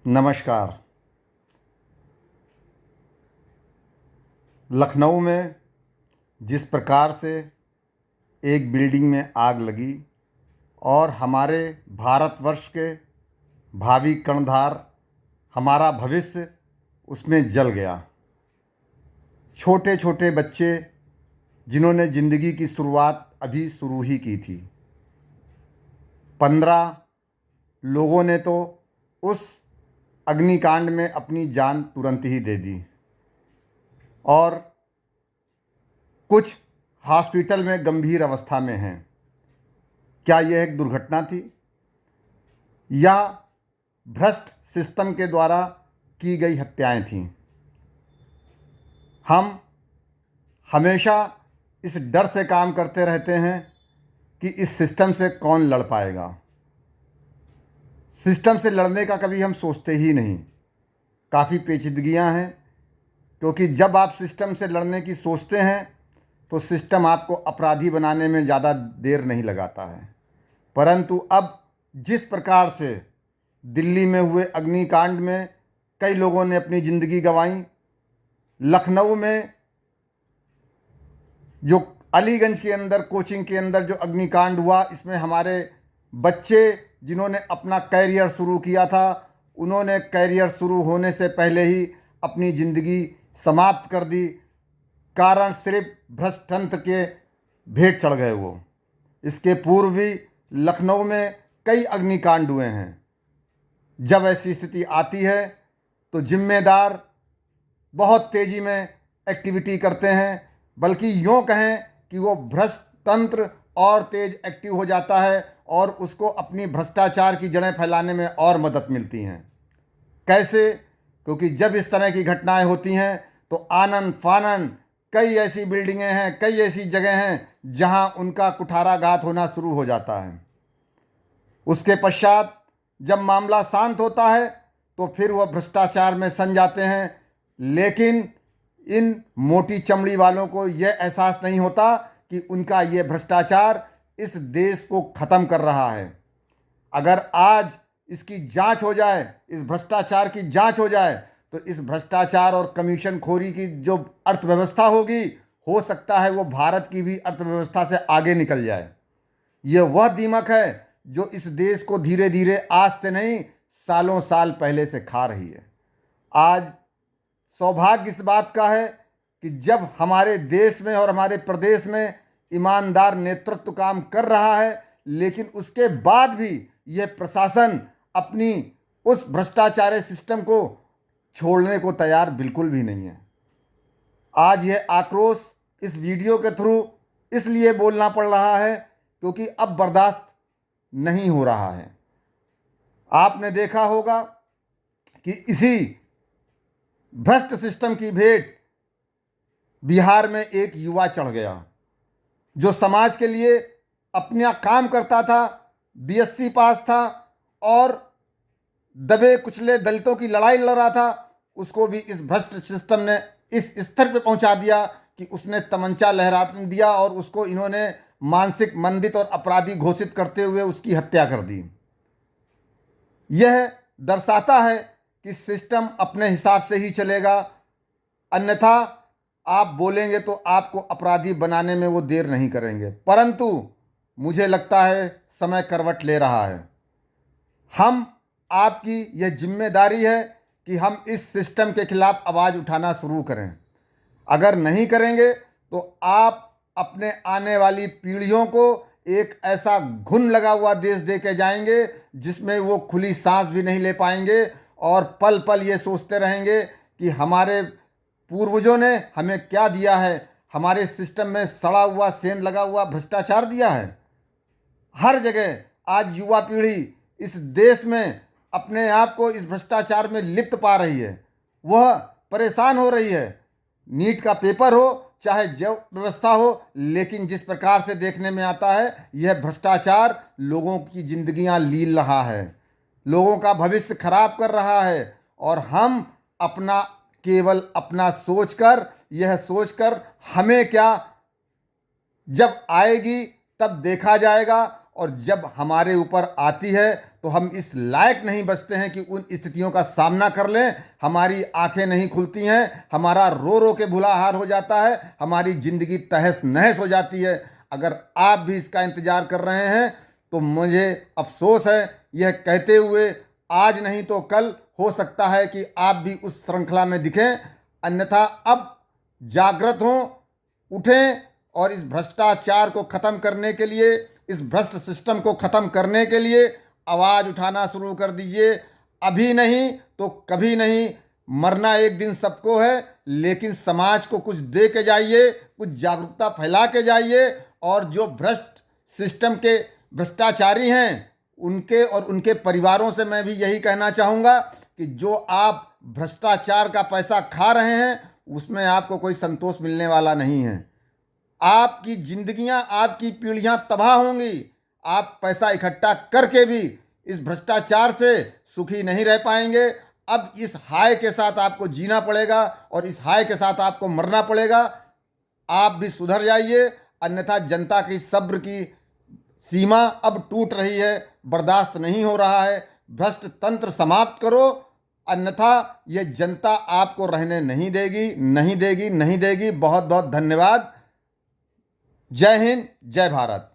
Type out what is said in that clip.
नमस्कार। लखनऊ में जिस प्रकार से एक बिल्डिंग में आग लगी और हमारे भारतवर्ष के भावी कर्णधार, हमारा भविष्य उसमें जल गया। छोटे छोटे बच्चे जिन्होंने ज़िंदगी की शुरुआत अभी शुरू ही की थी, 15 लोगों ने तो उस अग्निकांड में अपनी जान तुरंत ही दे दी और कुछ हॉस्पिटल में गंभीर अवस्था में हैं। क्या यह एक दुर्घटना थी या भ्रष्ट सिस्टम के द्वारा की गई हत्याएं थीं? हम हमेशा इस डर से काम करते रहते हैं कि इस सिस्टम से कौन लड़ पाएगा। सिस्टम से लड़ने का कभी हम सोचते ही नहीं। काफ़ी पेचीदगियां हैं, क्योंकि जब आप सिस्टम से लड़ने की सोचते हैं तो सिस्टम आपको अपराधी बनाने में ज़्यादा देर नहीं लगाता है। परंतु अब जिस प्रकार से दिल्ली में हुए अग्निकांड में कई लोगों ने अपनी ज़िंदगी गंवाई, लखनऊ में जो अलीगंज के अंदर कोचिंग के अंदर जो अग्निकांड हुआ, इसमें हमारे बच्चे जिन्होंने अपना कैरियर शुरू किया था, उन्होंने कैरियर शुरू होने से पहले ही अपनी ज़िंदगी समाप्त कर दी। कारण सिर्फ भ्रष्ट तंत्र के भेंट चढ़ गए वो। इसके पूर्व भी लखनऊ में कई अग्निकांड हुए हैं। जब ऐसी स्थिति आती है तो जिम्मेदार बहुत तेज़ी में एक्टिविटी करते हैं, बल्कि यूँ कहें कि वो भ्रष्ट तंत्र और तेज़ एक्टिव हो जाता है और उसको अपनी भ्रष्टाचार की जड़ें फैलाने में और मदद मिलती हैं। कैसे? क्योंकि जब इस तरह की घटनाएं होती हैं तो आनन फानन कई ऐसी बिल्डिंगें हैं, कई ऐसी जगह हैं जहां उनका कुठाराघात होना शुरू हो जाता है। उसके पश्चात जब मामला शांत होता है तो फिर वह भ्रष्टाचार में सन जाते हैं। लेकिन इन मोटी चमड़ी वालों को यह एहसास नहीं होता कि उनका ये भ्रष्टाचार इस देश को ख़त्म कर रहा है। अगर आज इसकी जांच हो जाए, इस भ्रष्टाचार की जांच हो जाए, तो इस भ्रष्टाचार और कमीशन खोरी की जो अर्थव्यवस्था होगी, हो सकता है वो भारत की भी अर्थव्यवस्था से आगे निकल जाए। ये वह दीमक है जो इस देश को धीरे धीरे आज से नहीं, सालों साल पहले से खा रही है। आज सौभाग्य इस बात का है कि जब हमारे देश में और हमारे प्रदेश में ईमानदार नेतृत्व काम कर रहा है, लेकिन उसके बाद भी यह प्रशासन अपनी उस भ्रष्टाचारी सिस्टम को छोड़ने को तैयार बिल्कुल भी नहीं है। आज यह आक्रोश इस वीडियो के थ्रू इसलिए बोलना पड़ रहा है क्योंकि अब बर्दाश्त नहीं हो रहा है। आपने देखा होगा कि इसी भ्रष्ट सिस्टम की भेंट बिहार में एक युवा चढ़ गया, जो समाज के लिए अपना काम करता था, बीएससी पास था और दबे कुचले दलितों की लड़ाई लड़ रहा था। उसको भी इस भ्रष्ट सिस्टम ने इस स्तर पे पहुंचा दिया कि उसने तमंचा लहराने दिया और उसको इन्होंने मानसिक मंदित और अपराधी घोषित करते हुए उसकी हत्या कर दी। यह दर्शाता है कि सिस्टम अपने हिसाब से ही चलेगा, अन्यथा आप बोलेंगे तो आपको अपराधी बनाने में वो देर नहीं करेंगे। परंतु मुझे लगता है समय करवट ले रहा है। हम आपकी यह जिम्मेदारी है कि हम इस सिस्टम के खिलाफ आवाज़ उठाना शुरू करें। अगर नहीं करेंगे तो आप अपने आने वाली पीढ़ियों को एक ऐसा घुन लगा हुआ देश दे के जाएंगे जिसमें वो खुली सांस भी नहीं ले पाएंगे और पल पल ये सोचते रहेंगे कि हमारे पूर्वजों ने हमें क्या दिया है, हमारे सिस्टम में सड़ा हुआ सेंध लगा हुआ भ्रष्टाचार दिया है। हर जगह आज युवा पीढ़ी इस देश में अपने आप को इस भ्रष्टाचार में लिप्त पा रही है, वह परेशान हो रही है। नीट का पेपर हो चाहे जैव व्यवस्था हो, लेकिन जिस प्रकार से देखने में आता है यह भ्रष्टाचार लोगों की जिंदगियां लील रहा है, लोगों का भविष्य खराब कर रहा है। और हम अपना केवल अपना सोचकर, यह सोचकर हमें क्या, जब आएगी तब देखा जाएगा, और जब हमारे ऊपर आती है तो हम इस लायक नहीं बचते हैं कि उन स्थितियों का सामना कर लें। हमारी आंखें नहीं खुलती हैं, हमारा रो रो के बुरा हाल हो जाता है, हमारी ज़िंदगी तहस नहस हो जाती है। अगर आप भी इसका इंतज़ार कर रहे हैं तो मुझे अफसोस है यह कहते हुए, आज नहीं तो कल हो सकता है कि आप भी उस श्रृंखला में दिखें। अन्यथा अब जागृत हों, उठें और इस भ्रष्टाचार को ख़त्म करने के लिए, इस भ्रष्ट सिस्टम को ख़त्म करने के लिए आवाज़ उठाना शुरू कर दीजिए। अभी नहीं तो कभी नहीं, मरना एक दिन सबको है, लेकिन समाज को कुछ दे के जाइए, कुछ जागरूकता फैला के जाइए। और जो भ्रष्ट सिस्टम के भ्रष्टाचारी हैं उनके और उनके परिवारों से मैं भी यही कहना चाहूँगा कि जो आप भ्रष्टाचार का पैसा खा रहे हैं उसमें आपको कोई संतोष मिलने वाला नहीं है। आपकी जिंदगियां, आपकी पीढ़ियां तबाह होंगी। आप पैसा इकट्ठा करके भी इस भ्रष्टाचार से सुखी नहीं रह पाएंगे। अब इस हाय के साथ आपको जीना पड़ेगा और इस हाय के साथ आपको मरना पड़ेगा। आप भी सुधर जाइए, अन्यथा जनता की सब्र की सीमा अब टूट रही है, बर्दाश्त नहीं हो रहा है। भ्रष्ट तंत्र समाप्त करो, अन्यथा ये जनता आपको रहने नहीं देगी, नहीं देगी, नहीं देगी। बहुत बहुत धन्यवाद। जय हिंद, जय भारत।